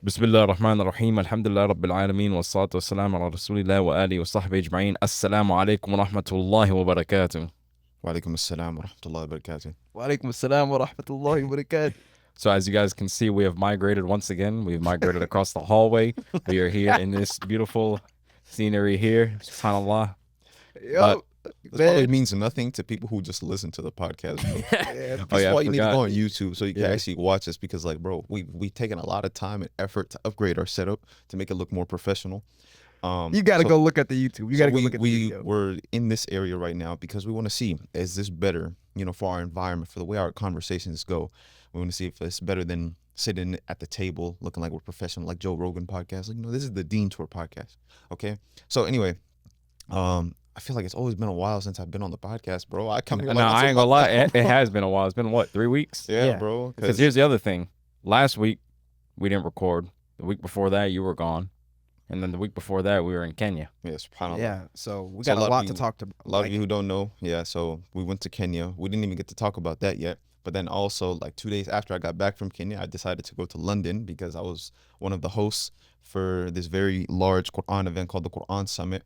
بسم الله الرحمن الرحيم الحمد لله رب العالمين والصلاة والسلام على رسول الله وآله وصحبه أجمعين. السلام عليكم ورحمة الله وبركاته. Walaikum assalam wa rahmatullahi wa barakatuh. Walaikum assalam wa rahmatullahi wa barakatuh. So as you guys can see, we have migrated once again. We've migrated across the hallway. We are here in this beautiful scenery here. SubhanAllah. Yo, This probably means nothing to people who just listen to the podcast, bro. man. That's I why you need to forgot. go on YouTube so you can Yeah. actually watch us because, like, bro, we taken a lot of time and effort to upgrade our setup to make it look more professional. You gotta so- go look at the YouTube. You gotta go we, look at the we video. we're in this area right now because we want to see, is this better, for our environment, for the way our conversations go. We want to see if it's better than sitting at the table looking like we're professional, like Joe Rogan podcast. Like, this is the DEENTOUR podcast. Okay. So anyway, I feel like it's always been a while since I've been on the podcast, bro. I come here No, I ain't gonna lie. It has been a while. It's been what, 3 weeks? Yeah, Yeah. bro. Because here's the other thing. Last week, we didn't record. The week before that, you were gone. And then the week before that, we were in Kenya. yes, subhanAllah. Yeah, so we So got a a lot of lot to you- talk to. A lot of you who don't know, yeah, so we went to Kenya. We didn't even get to talk about that yet. But then also, like 2 days after I got back from Kenya, I decided to go to London because I was one of the hosts for this very large Qur'an event called the Qur'an Summit,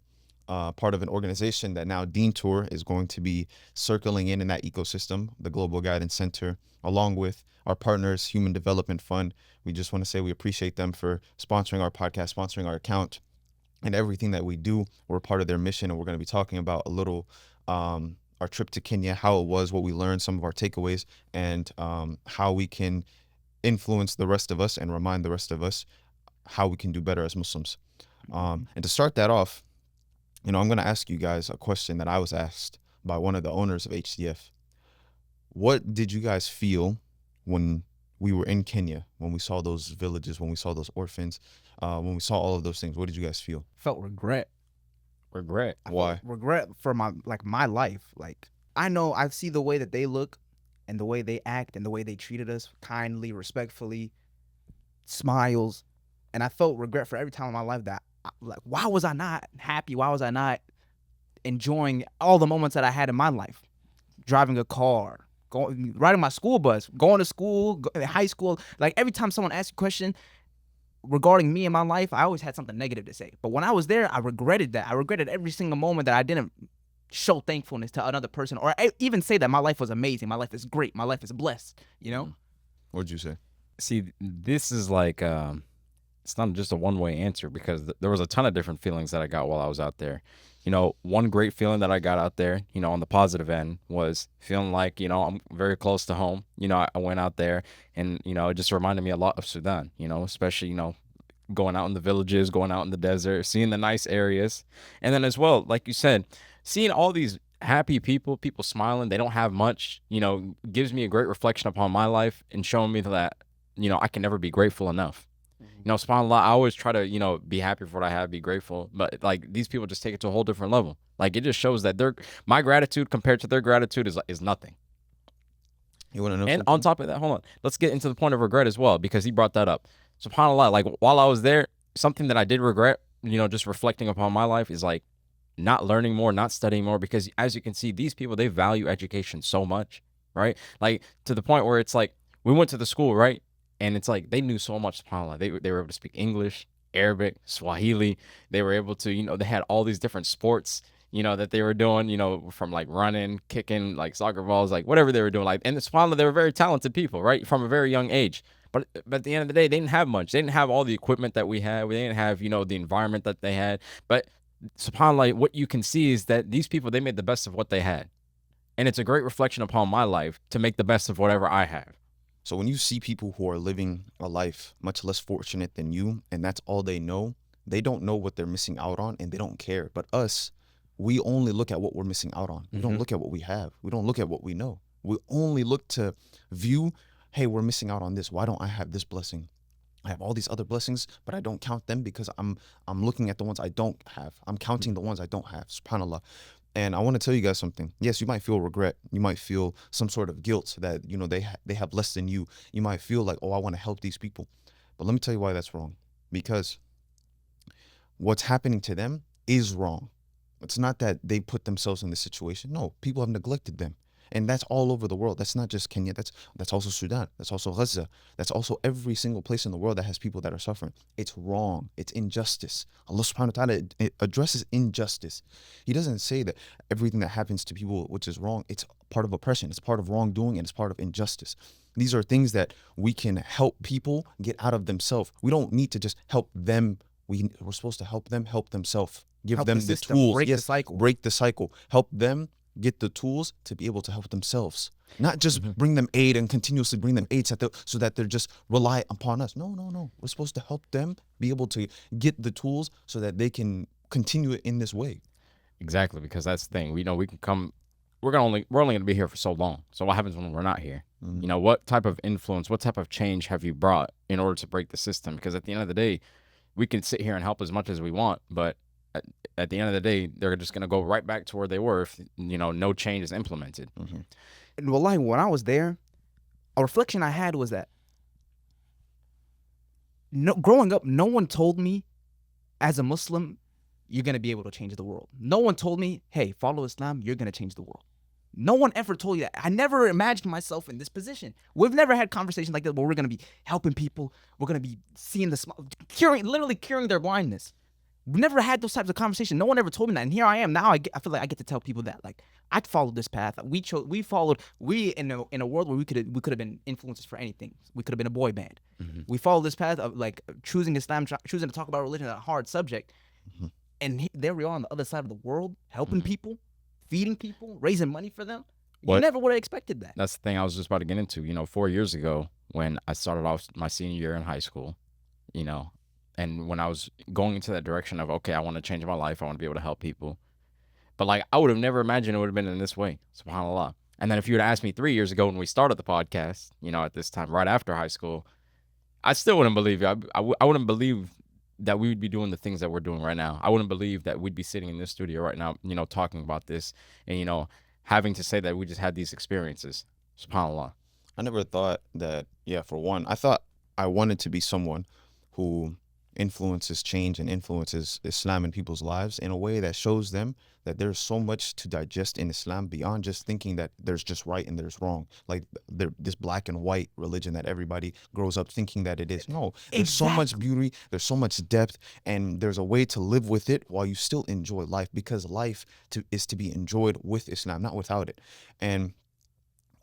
part of an organization that now DEENTOUR is going to be circling in that ecosystem, the Global Guidance Center, along with our partners, Human Development Fund. We just want to say we appreciate them for sponsoring our podcast, sponsoring our account, and everything that we do. We're part of their mission, and we're going to be talking about a little our trip to Kenya, how it was, what we learned, some of our takeaways, and how we can influence the rest of us and remind the rest of us how we can do better as Muslims. And to start that off, I'm going to ask you guys a question that I was asked by one of the owners of HDF. What did you guys feel when we were in Kenya, when we saw those villages, when we saw those orphans, when we saw all of those things? What did you guys feel? Felt regret. Regret. I Why? felt regret for my life. Like, I know I see the way that they look and the way they act and the way they treated us kindly, respectfully, smiles, and I felt regret for every time in my life that like, why was I not happy? Why was I not enjoying all the moments that I had in my life? Driving a car, riding my school bus, going to school, high school. Like, every time someone asks a question regarding me and my life, I always had something negative to say. But when I was there, I regretted that. I regretted every single moment that I didn't show thankfulness to another person, or even say that my life was amazing, my life is great, my life is blessed, What'd you say? See, this is like, it's not just a one-way answer because there was a ton of different feelings that I got while I was out there. One great feeling that I got out there, on the positive end was feeling like, I'm very close to home. I went out there and, it just reminded me a lot of Sudan, especially, going out in the villages, going out in the desert, seeing the nice areas. And then as well, like you said, seeing all these happy people smiling, they don't have much, gives me a great reflection upon my life and showing me that, I can never be grateful enough. SubhanAllah, I always try to, be happy for what I have, be grateful. But like, these people just take it to a whole different level. Like, it just shows that my gratitude compared to their gratitude is nothing. You want to know And something? on top of that, hold on, let's get into the point of regret as well, because he brought that up. SubhanAllah, like, while I was there, something that I did regret, just reflecting upon my life, is like not learning more, not studying more, because as you can see, these people, they value education so much, right? Like, to the point where it's like, we went to the school, right? And it's like, they knew so much, subhanAllah. They were able to speak English, Arabic, Swahili. They were able to, they had all these different sports, that they were doing, from like running, kicking, like soccer balls, like whatever they were doing. Like, and subhanAllah, they were very talented people, right? From a very young age. But at the end of the day, they didn't have much. They didn't have all the equipment that we had. They didn't have, the environment that they had. But subhanAllah, what you can see is that these people, they made the best of what they had. And it's a great reflection upon my life to make the best of whatever I have. So when you see people who are living a life much less fortunate than you, and that's all they know, they don't know what they're missing out on, and they don't care. But us, we only look at what we're missing out on. We don't look at what we have. We don't look at what we know. We only look to view, hey, we're missing out on this. Why don't I have this blessing? I have all these other blessings, but I don't count them because I'm looking at the ones I don't have. I'm counting the ones I don't have, subhanAllah. And I want to tell you guys something. Yes, you might feel regret. You might feel some sort of guilt that, they have less than you. You might feel like, oh, I want to help these people. But let me tell you why that's wrong. Because what's happening to them is wrong. It's not that they put themselves in this situation. No, people have neglected them. And that's all over the world. That's not just Kenya. That's also Sudan. That's also Gaza. That's also every single place in the world that has people that are suffering. It's wrong. It's injustice. Allah subhanahu wa ta'ala addresses injustice. He doesn't say that everything that happens to people which is wrong, it's part of oppression, it's part of wrongdoing, and it's part of injustice. These are things that we can help people get out of themselves. We don't need to just help them. We're supposed to help them help themselves. Give Help them the the system, tools. break the Yes, cycle. break the cycle. Help them get the tools to be able to help themselves. Not just Mm-hmm. bring them aid and continuously bring them aid so that they're just rely upon us. No. We're supposed to help them be able to get the tools so that they can continue it in this way. Exactly, because that's the thing. We know we can come. We're only gonna be here for so long. So what happens when we're not here? Mhm. You know, what type of influence, what type of change have you brought in order to break the system? Because at the end of the day, we can sit here and help as much as we want, but at the end of the day, they're just gonna go right back to where they were if no change is implemented. Mhm. And wallahi, when I was there, a reflection I had was that growing up, no one told me as a Muslim, you're going to be able to change the world. No one told me, hey, follow Islam, you're going to change the world. No one ever told you that. I never imagined myself in this position. We've never had conversations like that where we're going to be helping people. We're going to be seeing the smile, literally curing their blindness. We never had those types of conversations. No one ever told me that. And here I am now. I feel like I get to tell people that. Like, I followed this path. We in a world where we could have been influencers for anything. We could have been a boy band. Mhm. We followed this path of like choosing Islam, choosing to talk about religion, a hard subject. Mhm. And there we are on the other side of the world, helping Mhm. people, feeding people, raising money for them. You What- never would have expected that. That's the thing I was just about to get into. 4 years ago when I started off my senior year in high school, and when I was going into that direction of, okay, I want to change my life. I want to be able to help people. But like, I would have never imagined it would have been in this way. SubhanAllah. And then if you had asked me 3 years ago when we started the podcast, at this time, right after high school, I still wouldn't believe you. I wouldn't believe that we would be doing the things that we're doing right now. I wouldn't believe that we'd be sitting in this studio right now, talking about this and, having to say that we just had these experiences. SubhanAllah. I never thought that, for one, I thought I wanted to be someone who influences change and influences Islam in people's lives in a way that shows them that there's so much to digest in Islam beyond just thinking that there's just right and there's wrong. Like this black and white religion that everybody grows up thinking that it is. No, there's so much beauty, there's so much depth, and there's a way to live with it while you still enjoy life, because life is to be enjoyed with Islam, not without it. And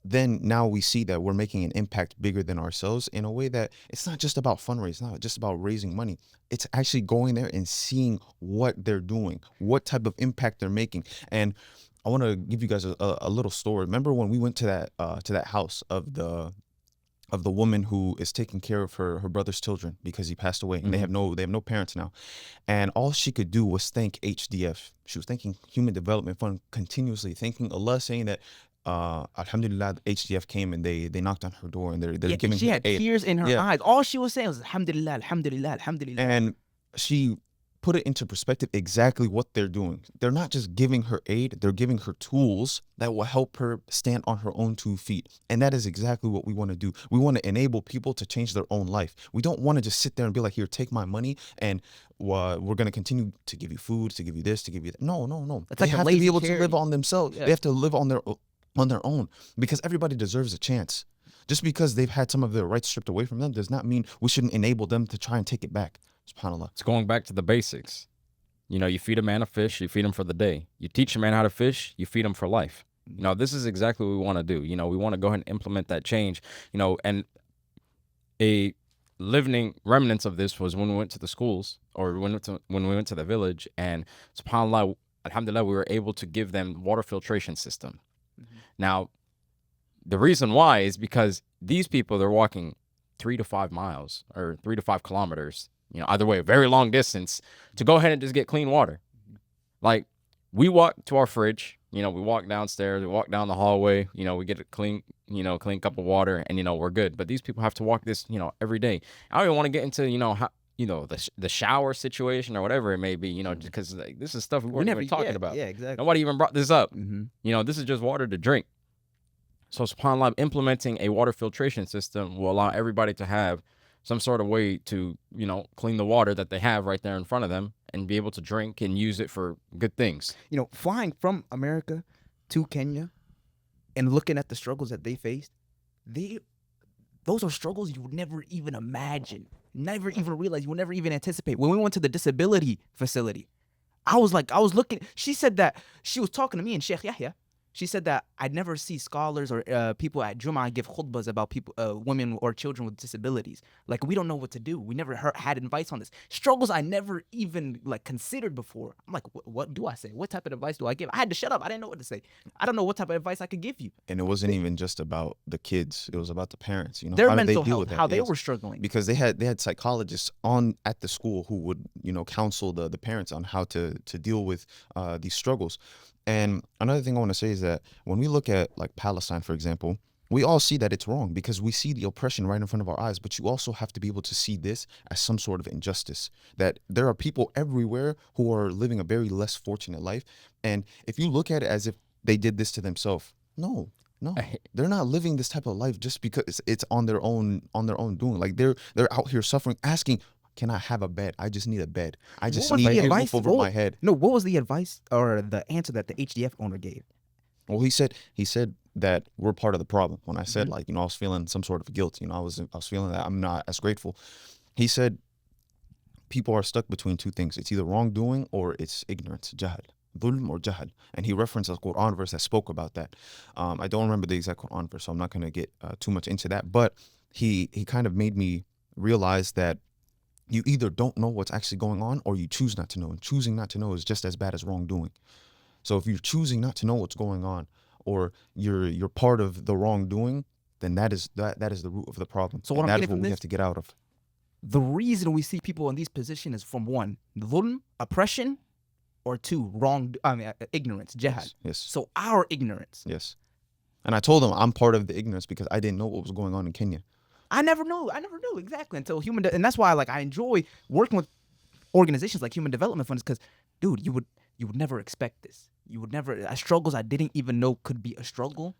then now we see that we're making an impact bigger than ourselves in a way that it's not just about fundraising, it's not just about raising money. It's actually going there and seeing what they're doing, what type of impact they're making. And I want to give you guys a little story. Remember when we went to that house of the woman who is taking care of her brother's children because he passed away, and they have no parents now. And all she could do was thank HDF. She was thanking Human Development Fund continuously, thanking Allah, saying that Alhamdulillah, HDF came and they knocked on her door and they're giving she her had aid. tears in her eyes. All she was saying was Alhamdulillah, Alhamdulillah, Alhamdulillah. And she put it into perspective exactly what they're doing. They're not just giving her aid, they're giving her tools that will help her stand on her own 2 feet. And that is exactly what we want to do. We want to enable people to change their own life. We don't want to just sit there and be like, here, take my money, and we're going to continue to give you food, to give you this, to give you that. No. It's They like a have to be lazy able to charity. live on themselves. Yeah. They have to live on their own, because everybody deserves a chance. Just because they've had some of their rights stripped away from them does not mean we shouldn't enable them to try and take it back. SubhanAllah. It's going back to the basics. You feed a man a fish, you feed him for the day. You teach a man how to fish, you feed him for life. This is exactly what we want to do. We want to go ahead and implement that change. And a living remnants of this was when we went to the schools, or when we went to the village, and SubhanAllah, Alhamdulillah, we were able to give them water filtration system. Now, the reason why is because these people, they're walking 3 to 5 miles or 3 to 5 kilometers, either way, a very long distance, to go ahead and just get clean water. Like, we walk to our fridge, we walk downstairs, we walk down the hallway, we get a clean cup of water, and, we're good. But these people have to walk this, every day. I don't even want to get into, how, the shower situation or whatever it may be, because this is stuff we weren't even talking about. Yeah, exactly. Nobody even brought this up. Mm-hmm. This is just water to drink. So SubhanAllah, implementing a water filtration system will allow everybody to have some sort of way to, clean the water that they have right there in front of them and be able to drink and use it for good things. Flying from America to Kenya, and looking at the struggles that they faced, those are struggles you would never even imagine, never even realize, you would never even anticipate. When we went to the disability facility, I was looking. She said that she was talking to me and Sheikh Yahya. She said that I'd never see scholars or people at Jum'ah give khutbahs about people, women or children with disabilities. Like, we don't know what to do. We never had advice on this. Struggles I never even like considered before. I'm like, what do I say? What type of advice do I give? I had to shut up. I didn't know what to say. I don't know what type of advice I could give you. And it wasn't even just about the kids. It was about the parents. You know, Their how did they mental deal health, with that? how they Yes. were struggling. Because they had psychologists at the school who would, you know, counsel the parents on how to deal with these struggles. And another thing I want to say is that when we look at like Palestine, for example, we all see that it's wrong because we see the oppression right in front of our eyes. But you also have to be able to see this as some sort of injustice, that there are people everywhere who are living a very less fortunate life. And if you look at it as if they did this to themselves, no, they're not living this type of life just because it's on their own doing. Like they're out here suffering, asking, can I have a bed? I just need a bed. I just What was need the a advice? roof over my head. No, what was the advice or the answer that the HDF owner gave? Well, he said that we're part of the problem. When I said like, you know, I was feeling some sort of guilt, you know, I was feeling that I'm not as grateful. He said people are stuck between two things. It's either wrongdoing or it's ignorance, jahal, dhulm or jahal. And he referenced a Qur'an verse that spoke about that. I don't remember the exact Qur'an verse, so I'm not going to get too much into that. But he kind of made me realize that you either don't know what's actually going on or you choose not to know. And choosing not to know is just as bad as wrongdoing. So if you're choosing not to know what's going on or you're part of the wrongdoing, then that is the root of the problem. So what and I'm that is getting what from we this, have to get out of. the reason we see people in these positions is from one, dhulm, oppression, or two, ignorance, jahal. Yes. So our ignorance. Yes. And I told him I'm part of the ignorance because I didn't know what was going on in Kenya. I never knew exactly until and that's why I enjoy working with organizations like Human Development Funds because, dude, you would never expect this. You would never struggles I didn't even know could be a struggle.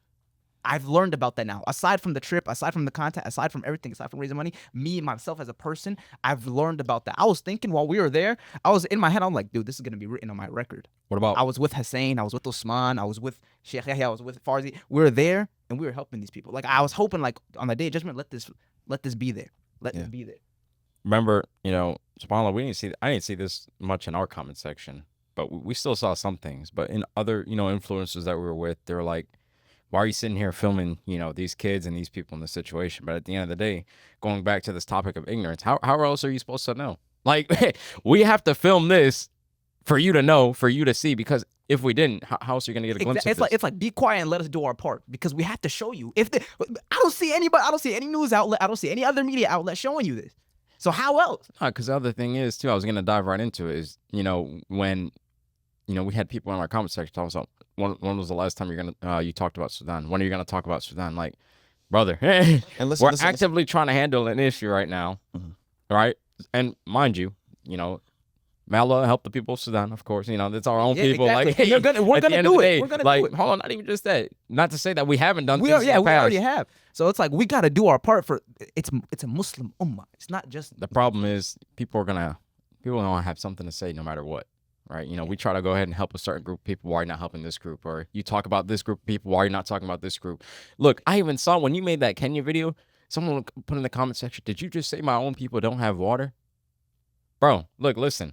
I've learned about that now. Aside from the trip, aside from the content, aside from everything, aside from raising money, me myself as a person, I've learned about that. I was thinking while we were there, I was in my head, I'm like, dude, this is gonna be written on my record. What about I was with Hussein, I was with Osman, I was with Sheikh Yahya, I was with Farzi. We were there and we were helping these people. Like I was hoping, like on the day of judgment, let this be there. Let it be there. remember, you know, subhanAllah, I didn't see this much in our comment section, but we still saw some things. But in other, you know, influencers that we were with, they were like, why are you sitting here filming, you know, these kids and these people in this situation? But at the end of the day, going back to this topic of ignorance, how else are you supposed to know? Like, we have to film this for you to know, for you to see, because if we didn't, how else are you going to get a glimpse of this? It's like be quiet and let us do our part because we have to show you. I don't see anybody, I don't see any news outlet, I don't see any other media outlet showing you this. So how else? Because the other thing is, too, I was going to dive right into it, is, you know, when, you know, we had people in our comment section talking about, when was the last time you talked about Sudan? When are you going to talk about Sudan? Like, brother, And we're actively trying to handle an issue right now, right? And mind you, you know, may Allah help the people of Sudan, of course. You know, it's our own people. Exactly. Like, hey, we're gonna do it. We're gonna do it. Hold on, not even just that. Not to say that we haven't done things in the We past. already have. So it's like we got to do our part for it's a Muslim ummah. It's not just The problem is people are gonna have something to say no matter what, right? You know, we try to go ahead and help a certain group of people. Why are you not helping this group? Or you talk about this group of people. Why are you not talking about this group? Look, I even saw when you made that Kenya video, someone put in the comment section, did you just say my own people don't have water? Bro, look, listen.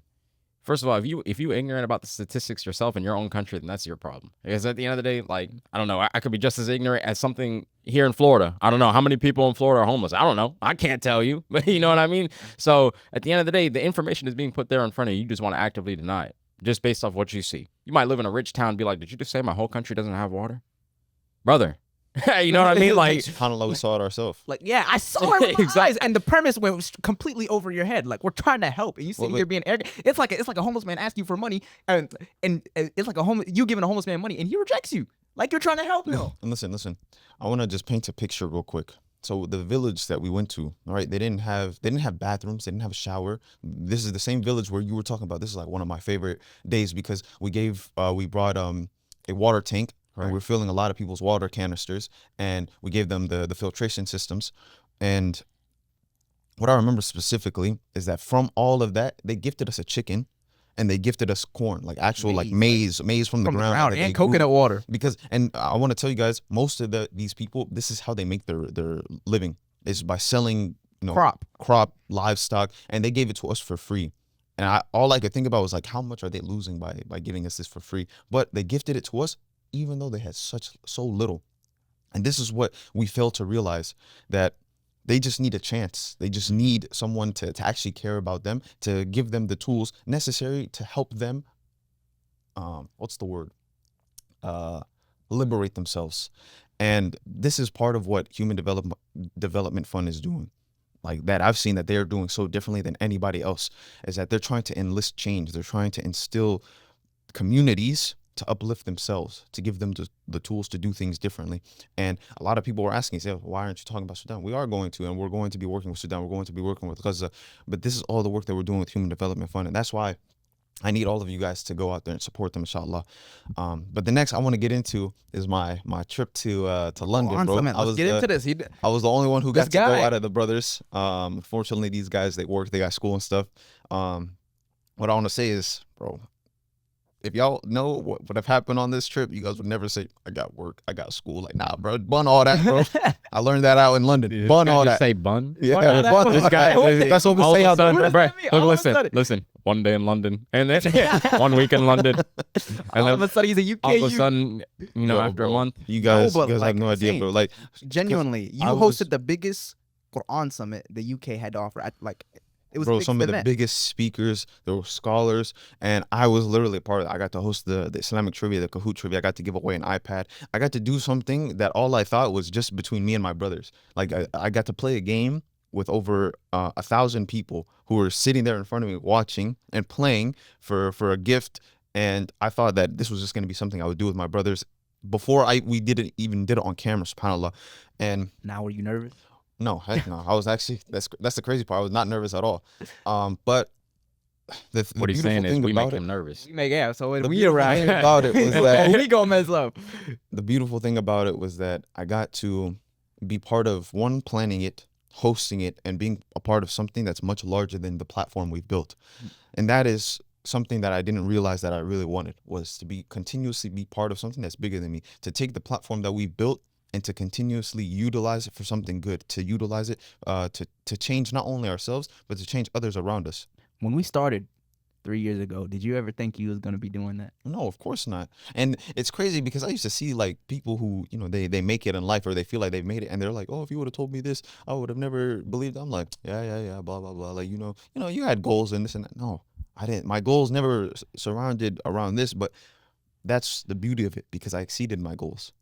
First of all, if you ignorant about the statistics yourself in your own country, then that's your problem. Because at the end of the day, like, I don't know, I could be just as ignorant as something here in Florida. I don't know how many people in Florida are homeless. I don't know. I can't tell you. But you know what I mean? So at the end of the day, the information is being put there in front of you. You just want to actively deny it just based off what you see. You might live in a rich town and be like, did you just say my whole country doesn't have water? Brother. You know what I mean? Like, SubhanAllah, we saw it ourselves. like, yeah, I saw it with my Exactly. eyes, and the premise went completely over your head. Like, we're trying to help, and you sit here being arrogant. It's like a homeless man asking you for money, and it's like you giving a homeless man money, and he rejects you. Like you're trying to help him. And listen. I want to just paint a picture real quick. So the village that we went to, all right, they didn't have bathrooms, they didn't have a shower. This is the same village where you were talking about. This is like one of my favorite days because we brought a water tank. Right. We're filling a lot of people's water canisters, and we gave them the filtration systems. And what I remember specifically is that from all of that, they gifted us a chicken, and they gifted us corn, like actual like Maize, maize from the from the ground, ground that they and grew. coconut water. Because, and I want to tell you guys, most of these people, this is how they make their living, is by selling, crop livestock, and they gave it to us for free. And all I could think about was like, how much are they losing by giving us this for free? But they gifted it to us even though they had so little. And this is what we fail to realize, that they just need a chance. They just need someone to actually care about them, to give them the tools necessary to help them, what's the word? Liberate themselves. And this is part of what Human Development Fund is doing. Like that, I've seen that they're doing so differently than anybody else, is that they're trying to enlist change. They're trying to instill communities to uplift themselves, to give them the tools to do things differently. And a lot of people were asking, say, why aren't you talking about Sudan? We are going to, and we're going to be working with Sudan. We're going to be working with Gaza. But this is all the work that we're doing with Human Development Fund. And that's why I need all of you guys to go out there and support them, inshallah. But the next I want to get into is my trip to London, bro. Let's get into this. I was the only one who got This to go guy. out of the brothers. Fortunately, these guys, they work, they got school and stuff. What I want to say is, bro, if y'all know what would have happened on this trip, you guys would never say, I got work, I got school. Like, nah, bro, bun all that, bro. I learned that out in London. Bun all that. Say bun. Yeah, bun This guy. That's what we all say of a out there. sudden, bro, All look, of a sudden. listen. One day in London, and then 1 week in London, and All then of a sudden, he's a UK. all of a sudden, Yo, after a bro, month, you guys, but, have like, no idea, insane. bro. Like, Genuinely, you I was- hosted the biggest Qur'an summit the UK had to offer. It was bro, the biggest some of the event. biggest speakers, there were scholars, and I was literally a part of it. I got to host the Islamic trivia, the Kahoot trivia. I got to give away an iPad. I got to do something that all I thought was just between me and my brothers. Like, I got to play a game with over 1,000 people who were sitting there in front of me watching and playing for a gift. And I thought that this was just going to be something I would do with my brothers before we did it on camera, subhanAllah. And Now, were you nervous? no, heck no. I was actually, that's the crazy part. I was not nervous at all. But the what he's beautiful saying is thing we about make it, him nervous. We make so the we beautiful around thing here. about it was that we gonna mess up. the beautiful thing about it was that I got to be part of planning it, hosting it, and being a part of something that's much larger than the platform we've built. And that is something that I didn't realize that I really wanted, was to continuously be part of something that's bigger than me, to take the platform that we built and to continuously utilize it for something good, to utilize it to change not only ourselves, but to change others around us. When we started 3 years ago, did you ever think you was gonna be doing that? No, of course not. And it's crazy because I used to see like people who, they make it in life, or they feel like they've made it, and they're like, oh, if you would have told me this, I would have never believed it. I'm like, yeah, blah, blah, blah. Like, you had goals and this and that. No, I didn't. My goals never surrounded around this, but that's the beauty of it, because I exceeded my goals.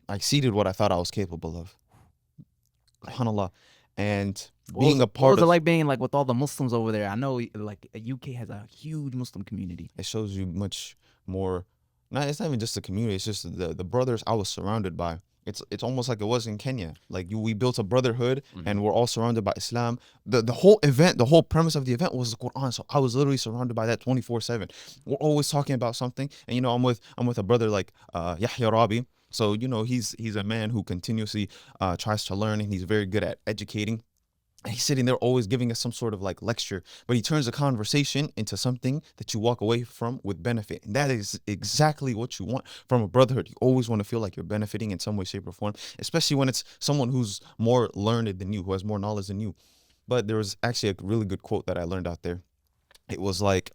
I exceeded what I thought I was capable of. SubhanAllah. And being a What part was it of like being like with all the Muslims over there? I know like UK has a huge Muslim community. it shows you much more. It's not even just the community, it's just the brothers I was surrounded by. It's almost like it was in Kenya. Like we built a brotherhood, and we're all surrounded by Islam. The whole event, the whole premise of the event was the Qur'an. So I was literally surrounded by that 24/7. We're always talking about something. And I'm with a brother like Yahya Rabi. So he's a man who continuously tries to learn, and he's very good at educating. And he's sitting there always giving us some sort of like lecture, but he turns the conversation into something that you walk away from with benefit. And that is exactly what you want from a brotherhood. You always want to feel like you're benefiting in some way, shape, or form, especially when it's someone who's more learned than you, who has more knowledge than you. But there was actually a really good quote that I learned out there. It was like,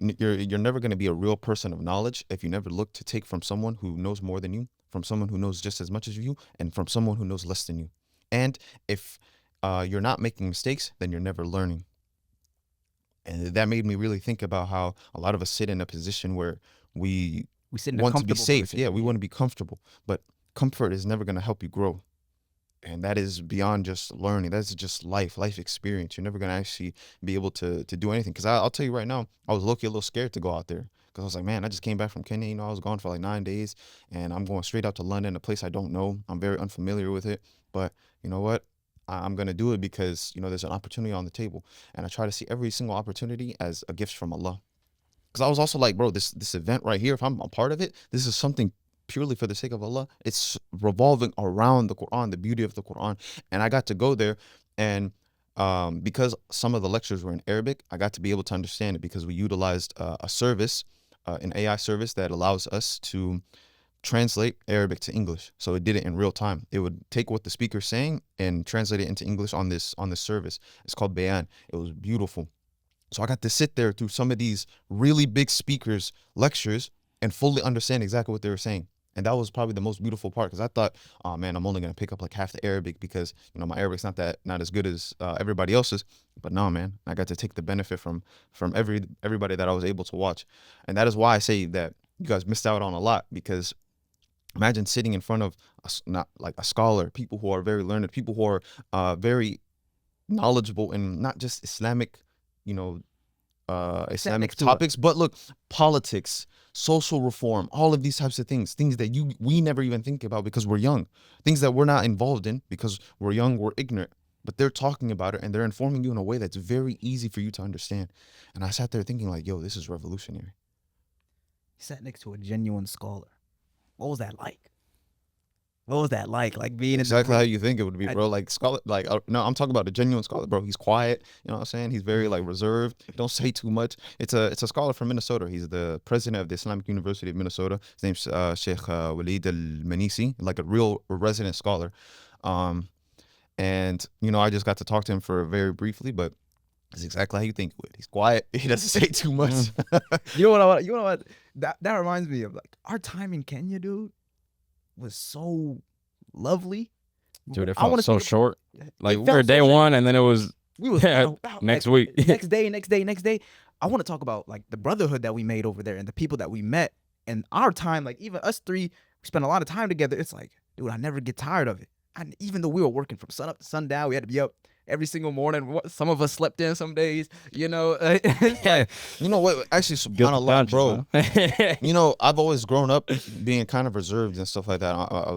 you're never going to be a real person of knowledge if you never look to take from someone who knows more than you, from someone who knows just as much as you, and from someone who knows less than you. And if you're not making mistakes, then you're never learning. And that made me really think about how a lot of us sit in a position where we sit in a want to be comfortable safe. position. Yeah, we want to be comfortable, but comfort is never going to help you grow. And that is beyond just learning. That's just life experience. You're never going to actually be able to do anything. Because I'll tell you right now, I was low-key a little scared to go out there. Because I was like, man, I just came back from Kenya. I was gone for like 9 days. And I'm going straight out to London, a place I don't know. I'm very unfamiliar with it. But you know what? I'm going to do it because, there's an opportunity on the table. And I try to see every single opportunity as a gift from Allah. Because I was also like, bro, this event right here, if I'm a part of it, this is something purely for the sake of Allah. It's revolving around the Qur'an, the beauty of the Qur'an. And I got to go there, and because some of the lectures were in Arabic, I got to be able to understand it because we utilized a service, an AI service that allows us to translate Arabic to English. So it did it in real time. It would take what the speaker's saying and translate it into English on this service. It's called Bayan. It was beautiful. So I got to sit there through some of these really big speakers' lectures and fully understand exactly what they were saying. And that was probably the most beautiful part because I thought, oh man, I'm only gonna pick up like half the Arabic because my Arabic's not as good as everybody else's. But no, man, I got to take the benefit from everybody that I was able to watch, and that is why I say that you guys missed out on a lot because imagine sitting in front of not like a scholar, people who are very learned, people who are very knowledgeable in not just Islamic, you know, Islamic next to it. topics, but look, politics, social reform, all of these types of things that we never even think about because we're young, things that we're not involved in because we're young, we're ignorant, but they're talking about it and they're informing you in a way that's very easy for you to understand. And I sat there thinking like, yo, this is revolutionary. He sat next to a genuine scholar. What was that like? What was that like? Like being Exactly how you think it would be, bro. Like scholar, like no, I'm talking about a genuine scholar, bro. He's quiet, you know what I'm saying? He's very like reserved. Don't say too much. It's a scholar from Minnesota. He's the president of the Islamic University of Minnesota. His name's Sheikh Walid Al-Manisi, like a real resident scholar. And I just got to talk to him for very briefly, but it's exactly how you think it would. He's quiet. He doesn't say too much. You know what? That reminds me of like our time in Kenya, dude, was so lovely. Dude, it I wanna felt so speak- short. Like It we felt were so day short. one, and then it was We was next like, week. next day. I want to talk about like the brotherhood that we made over there and the people that we met and our time. Like even us three, we spent a lot of time together. It's like, dude, I never get tired of it. And even though we were working from sun up to sundown, we had to be up every single morning. Some of us slept in some days, You know what? Actually, subhanAllah, bro. I've always grown up being kind of reserved and stuff like that.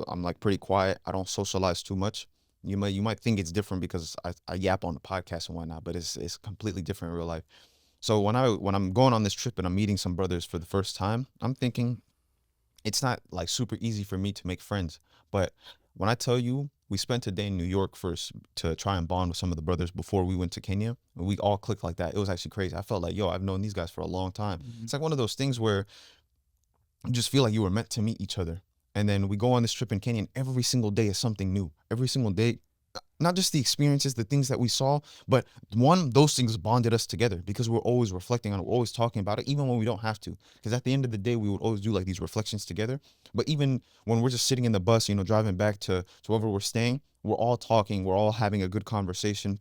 I'm like pretty quiet. I don't socialize too much. You might think it's different because I yap on the podcast and whatnot, but it's completely different in real life. So when I'm going on this trip and I'm meeting some brothers for the first time, I'm thinking it's not like super easy for me to make friends. But when I tell you, we spent a day in New York first to try and bond with some of the brothers before we went to Kenya. And we all clicked like that. It was actually crazy. I felt like, yo, I've known these guys for a long time. It's like one of those things where you just feel like you were meant to meet each other. And then we go on this trip in Kenya and every single day is something new. Every single day, not just the experiences, the things that we saw, but those things bonded us together because we're always reflecting on it. We're always talking about it, even when we don't have to. Because at the end of the day, we would always do like these reflections together. But even when we're just sitting in the bus, driving back to wherever we're staying, we're all talking. We're all having a good conversation.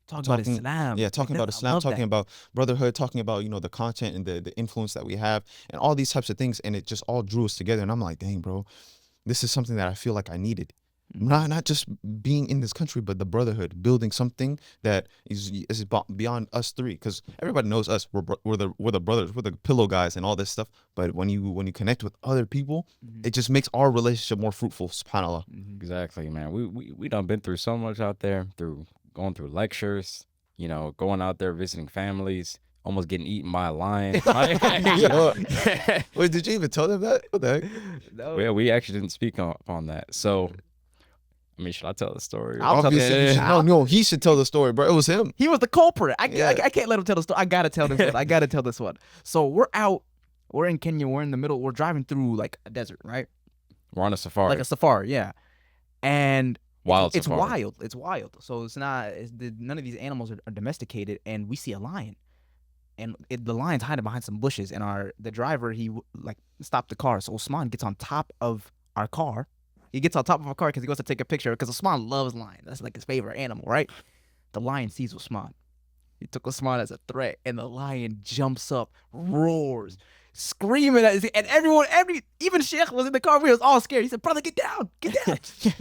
Talking about Islam. Yeah, talking about Islam, talking about brotherhood, talking about, the content and the influence that we have and all these types of things. And it just all drew us together. And I'm like, dang, bro, this is something that I feel like I needed. Not just being in this country, but the brotherhood, building something that is beyond us three. Because everybody knows us. We're the brothers. We're the pillow guys and all this stuff. But when you connect with other people, it just makes our relationship more fruitful. SubhanAllah. Exactly, man. We done been through so much out there, going through lectures, going out there visiting families, almost getting eaten by a lion. Wait, did you even tell them that? What the heck? No. Yeah, we actually didn't speak on that. So, I mean, should I tell the story? I'll tell Obviously, you should. No, he should tell the story, bro. It was him. He was the culprit. I Yeah. can't let him tell the story. I gotta tell this one. I gotta tell this one. So we're in Kenya. We're in the middle. We're driving through like a desert, right? We're on a safari. Like a safari, yeah. And Wild it's safari. wild. It's wild. So it's not. None of these animals are domesticated. And we see a lion, and the lion's hiding behind some bushes. And the driver he like stopped the car. So Osman gets on top of our car. He gets on top of our car because he goes to take a picture because Osman loves lions. That's like his favorite animal, right? The lion sees Osman. He took Osman as a threat, and the lion jumps up, roars, screaming at his, and even Sheikh was in the car. We was all scared. He said, "Brother, get down, get down."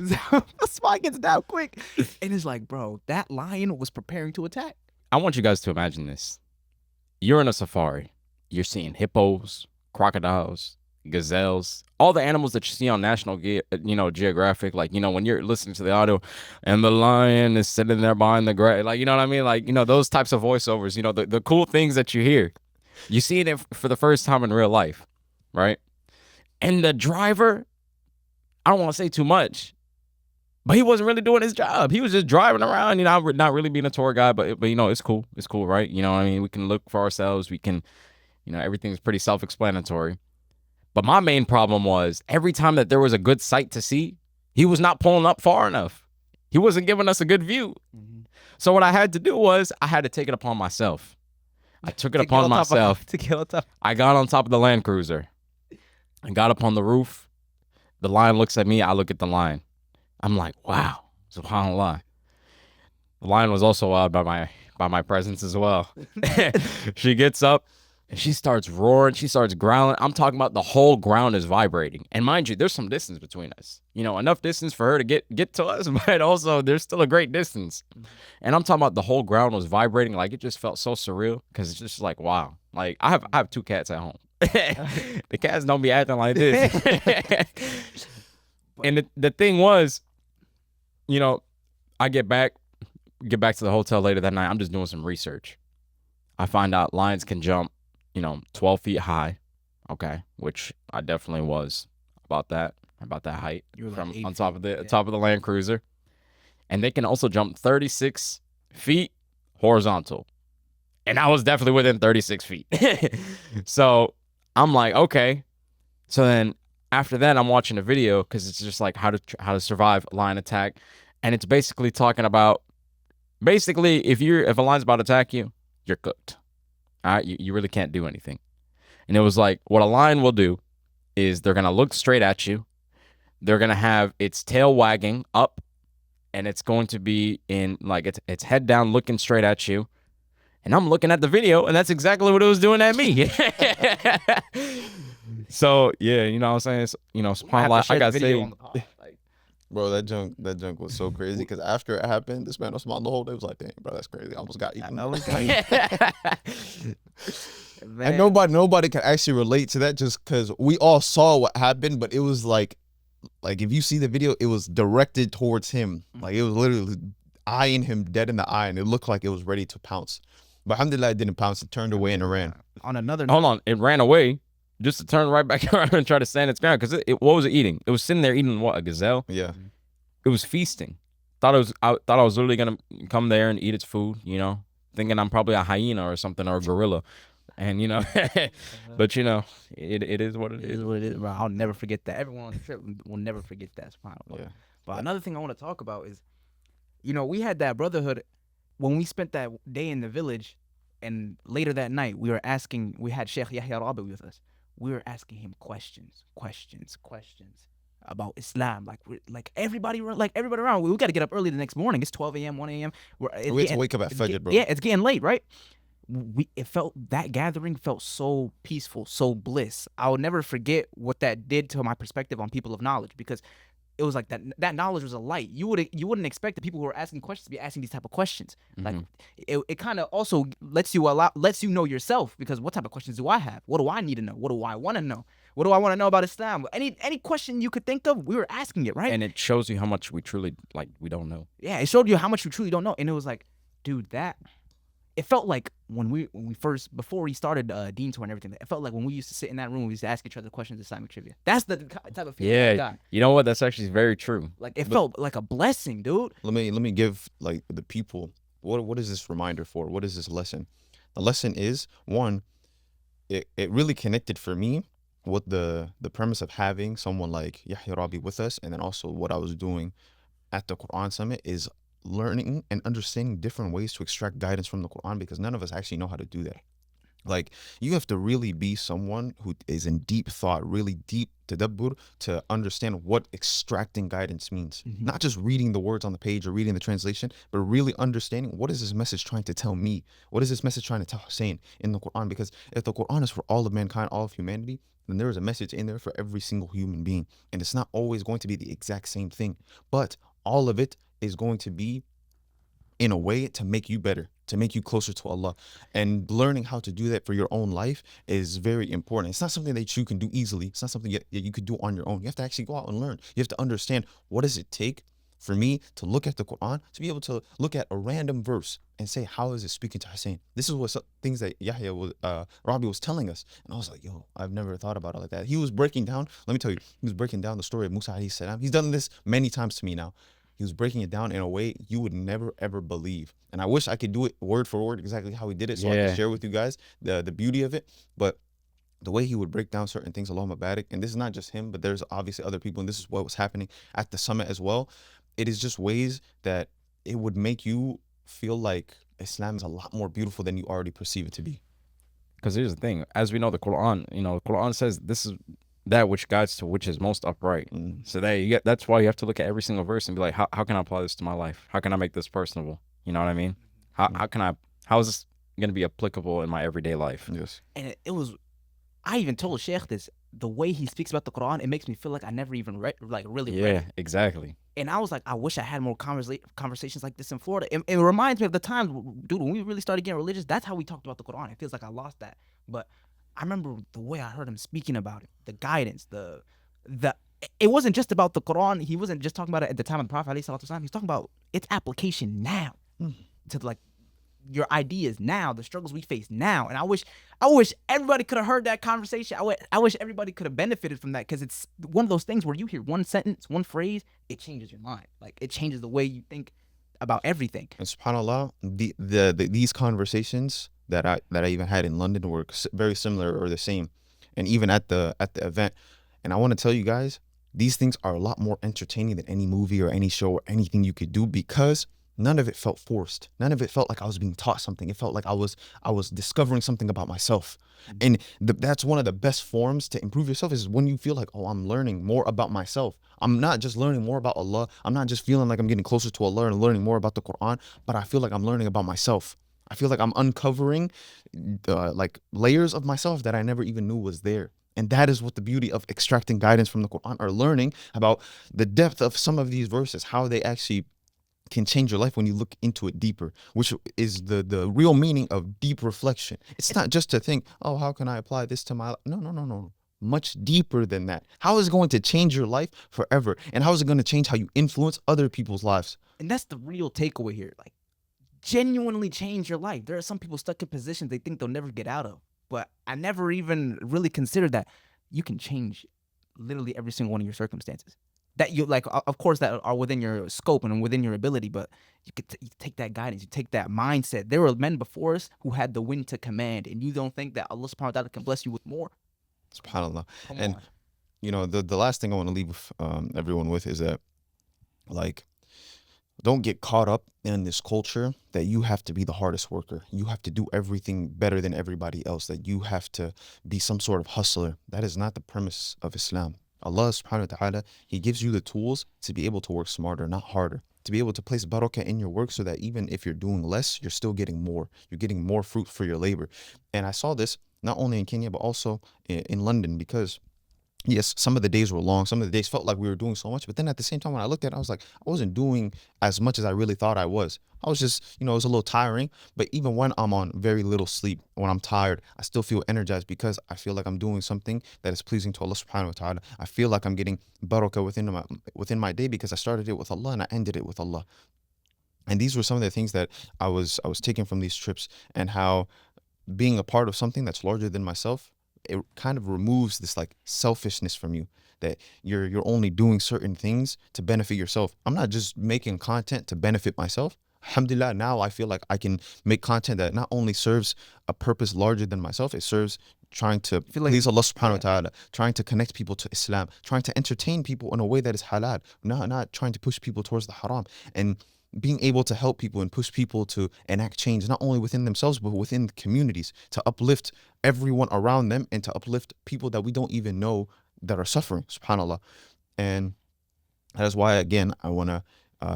So Osman gets down quick, and it's like, bro, that lion was preparing to attack. I want you guys to imagine this. You're in a safari. You're seeing hippos, crocodiles, gazelles, all the animals that you see on National Geographic, like, when you're listening to the audio and the lion is sitting there behind the gray, like, you know what I mean? Like, those types of voiceovers, the cool things that you hear, you see it for the first time in real life, right? And the driver, I don't want to say too much, But he wasn't really doing his job. He was just driving around, you know, not really being a tour guide, but you know, it's cool. It's cool, right? You know what I mean? We can look for ourselves. We can, you know, everything's pretty self-explanatory. But my main problem was every time that there was a good sight to see, he was not pulling up far enough. He wasn't giving us a good view. So what I had to do was I had to take it upon myself. I took it upon myself. I got on top of the Land Cruiser. I got up on the roof. The lion looks at me. I look at the lion. I'm like, wow, subhanAllah. The lion was also awed by my presence as well. She gets up and she starts roaring. She starts growling. I'm talking about the whole ground is vibrating. And mind you, there's some distance between us. You know, enough distance for her to get to us, but also there's still a great distance. And I'm talking about the whole ground was vibrating. Like, it just felt so surreal because it's just like, wow. Like, I have 2 cats at home. The cats don't be acting like this. And the thing was, you know, I get back to the hotel later that night. I'm just doing some research. I find out lions can jump, you know, 12 feet high. Okay, which I definitely was about that height from on top of the Land Cruiser. And they can also jump 36 feet horizontal. And I was definitely within 36 feet. So I'm like, okay. So then after that, I'm watching a video because it's just like how to survive a lion attack. And it's basically talking about, if a lion's about to attack you, you're cooked. All right, you really can't do anything. And it was like, what a lion will do is they're going to look straight at you. They're going to have its tail wagging up, and it's going to be in like its head down looking straight at you. And I'm looking at the video, and that's exactly what it was doing at me. So, yeah, you know what I'm saying? You know, subhanAllah, I got saved. Bro, that junk was so crazy because after it happened, this man was smiling the whole day. It was like, damn, bro, that's crazy. I almost got eaten. And nobody can actually relate to that just because we all saw what happened, but it was like if you see the video, it was directed towards him. Like, it was literally eyeing him dead in the eye, and it looked like it was ready to pounce. But alhamdulillah, it didn't pounce. It turned away and it ran. On another Hold on, it ran away just to turn right back around and try to stand its ground because what was it eating? It was sitting there eating what, a gazelle? Yeah. It was feasting. I thought I was literally gonna come there and eat its food, you know, thinking I'm probably a hyena or something or a gorilla, and you know, but you know, it is what it is. What it is, bro. I'll never forget that. Everyone on the trip will never forget that. SubhanAllah. Yeah. But another thing I want to talk about is, you know, we had that brotherhood when we spent that day in the village, and later that night we had Sheikh Yahya Rabi with us. We were asking him questions about Islam, like everybody around. We got to get up early the next morning. It's 12 a.m., 1 a.m. We had to wake up at Fajr, bro. Yeah, it's getting late, right? That gathering felt so peaceful, so bliss. I will never forget what that did to my perspective on people of knowledge, because it was like that knowledge was a light. You wouldn't expect the people who are asking questions to be asking these type of questions. Like, it kind of also lets you know yourself, because what type of questions do I have? What do I need to know? What do I want to know? What do I want to know about Islam? Any question you could think of, we were asking it, right? And it shows you how much we truly, like, we don't know. Yeah, it showed you how much you truly don't know. And it was like, dude, it felt like when we before we started DEENTOUR and everything, it felt like when we used to sit in that room, we used to ask each other questions of Islamic trivia. That's the type of feeling I got. You know what? That's actually very true. Like, it felt like a blessing, dude. Let me give, like, the people, what is this reminder for? What is this lesson? The lesson is, one, it really connected for me with the premise of having someone like Yahya Rabi with us, and then also what I was doing at the Qur'an Summit is learning and understanding different ways to extract guidance from the Qur'an, because none of us actually know how to do that. Like, you have to really be someone who is in deep thought, really deep tadabbur, to understand what extracting guidance means. Not just reading the words on the page or reading the translation, but really understanding, what is this message trying to tell me? What is this message trying to tell Hussein in the Qur'an? Because if the Qur'an is for all of mankind, all of humanity, then there is a message in there for every single human being. And it's not always going to be the exact same thing, but all of it is going to be in a way to make you better, to make you closer to Allah. And learning how to do that for your own life is very important. It's not something that you can do easily. It's not something that you could do on your own. You have to actually go out and learn. You have to understand, what does it take for me to look at the Qur'an, to be able to look at a random verse and say, how is it speaking to Hussein? This is what things that Rabi was telling us. And I was like, yo, I've never thought about it like that. He was breaking down, let me tell you, he was breaking down the story of Musa alayhi salam. He's done this many times to me now. He was breaking it down in a way you would never ever believe. And I wish I could do it word for word exactly how he did it, so I could Yeah. share with you guys the beauty of it. But the way he would break down certain things along Mabarak, and this is not just him, but there's obviously other people, and this is what was happening at the summit as well. It is just ways that it would make you feel like Islam is a lot more beautiful than you already perceive it to be. Because here's the thing, as we know, the Quran, the Quran says this is that which guides to which is most upright. Mm. So that's why you have to look at every single verse and be like, how can I apply this to my life? How can I make this personable? You know what I mean? How is this going to be applicable in my everyday life? Yes. And it was, I even told Sheikh this, the way he speaks about the Quran, it makes me feel like I never even really read Yeah, it. exactly. And I was like, I wish I had more conversations like this in Florida. It reminds me of the time, dude, when we really started getting religious, that's how we talked about the Quran. It feels like I lost that. But I remember the way I heard him speaking about it, the guidance, it wasn't just about the Quran. He wasn't just talking about it at the time of the Prophet ﷺ. He's talking about its application now to like your ideas now, the struggles we face now. And I wish everybody could have heard that conversation. I wish everybody could have benefited from that, because it's one of those things where you hear one sentence, one phrase, it changes your mind. Like, it changes the way you think about everything. And subhanAllah, these conversations that I even had in London were very similar or the same, and even at the event. And I want to tell you guys, these things are a lot more entertaining than any movie or any show or anything you could do, because none of it felt forced. None of it felt like I was being taught something. It felt like I was discovering something about myself. And that's one of the best forms to improve yourself, is when you feel like, oh, I'm learning more about myself. I'm not just learning more about Allah. I'm not just feeling like I'm getting closer to Allah and learning more about the Quran, but I feel like I'm learning about myself. I feel like I'm uncovering like layers of myself that I never even knew was there. And that is what the beauty of extracting guidance from the Quran, or learning about the depth of some of these verses, how they actually can change your life when you look into it deeper, which is the real meaning of deep reflection. It's not just to think, oh, how can I apply this to my life? No. Much deeper than that. How is it going to change your life forever? And how is it going to change how you influence other people's lives? And that's the real takeaway here. Like, genuinely change your life. There are some people stuck in positions they think they'll never get out of. But I never even really considered that you can change literally every single one of your circumstances. That you like, of course, that are within your scope and within your ability, but you take that guidance, you take that mindset. There were men before us who had the wind to command, and you don't think that Allah subhanahu wa ta'ala can bless you with more? SubhanAllah. Come And on. the last thing I want to leave everyone with is that, like, don't get caught up in this culture that you have to be the hardest worker. You have to do everything better than everybody else, that you have to be some sort of hustler. That is not the premise of Islam. Allah subhanahu wa ta'ala, He gives you the tools to be able to work smarter, not harder. To be able to place barakah in your work, so that even if you're doing less, you're still getting more. You're getting more fruit for your labor. And I saw this not only in Kenya, but also in London, because yes, some of the days were long. Some of the days felt like we were doing so much. But then at the same time, when I looked at it, I was like, I wasn't doing as much as I really thought I was. I was just, it was a little tiring. But even when I'm on very little sleep, when I'm tired, I still feel energized, because I feel like I'm doing something that is pleasing to Allah subhanahu wa ta'ala. I feel like I'm getting barakah within my day, because I started it with Allah and I ended it with Allah. And these were some of the things that I was taking from these trips, and how being a part of something that's larger than myself, it kind of removes this like selfishness from you, that you're only doing certain things to benefit yourself. I'm not just making content to benefit myself. Alhamdulillah, now I feel like I can make content that not only serves a purpose larger than myself, it serves trying to please Allah subhanahu wa ta'ala, trying to connect people to Islam, trying to entertain people in a way that is halal, not trying to push people towards the haram, and being able to help people and push people to enact change, not only within themselves, but within communities, to uplift everyone around them, and to uplift people that we don't even know that are suffering, subhanAllah. And that is why, again, I want to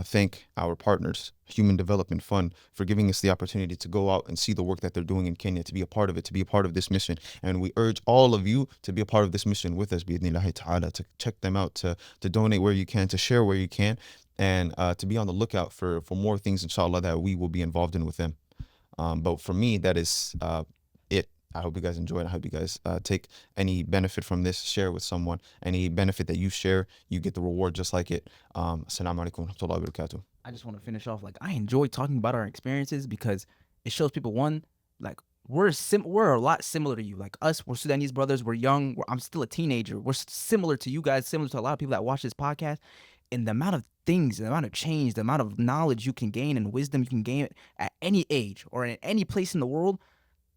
thank our partners, Human Development Fund, for giving us the opportunity to go out and see the work that they're doing in Kenya, to be a part of it, to be a part of this mission. And we urge all of you to be a part of this mission with us, bi'idhnillahi ta'ala, to check them out, to donate where you can, to share where you can, and to be on the lookout for more things, inshallah, that we will be involved in with them. But for me, that is it. I hope you guys enjoy it. I hope you guys take any benefit from this, share with someone. Any benefit that you share, you get the reward just like it. Assalamu alaikum wa rahmatullahi wa barakatuh. I just want to finish off. Like, I enjoy talking about our experiences, because it shows people, one, like, we're a lot similar to you. Like us, we're Sudanese brothers. We're young. I'm still a teenager. We're similar to you guys, similar to a lot of people that watch this podcast. And the amount of things, the amount of change, the amount of knowledge you can gain and wisdom you can gain at any age or in any place in the world,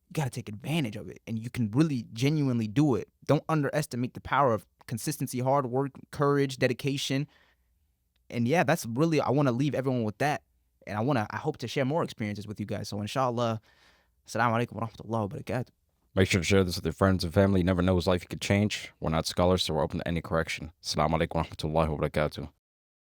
you got to take advantage of it. And you can really genuinely do it. Don't underestimate the power of consistency, hard work, courage, dedication. And yeah, that's really, I want to leave everyone with that. And I hope to share more experiences with you guys. So inshallah, assalamu alaikum wa rahmatullahi wa barakatuh. Make sure to share this with your friends and family. You never know his life could change. We're not scholars, so we're open to any correction. Assalamu alaikum wa rahmatullahi wa barakatuh.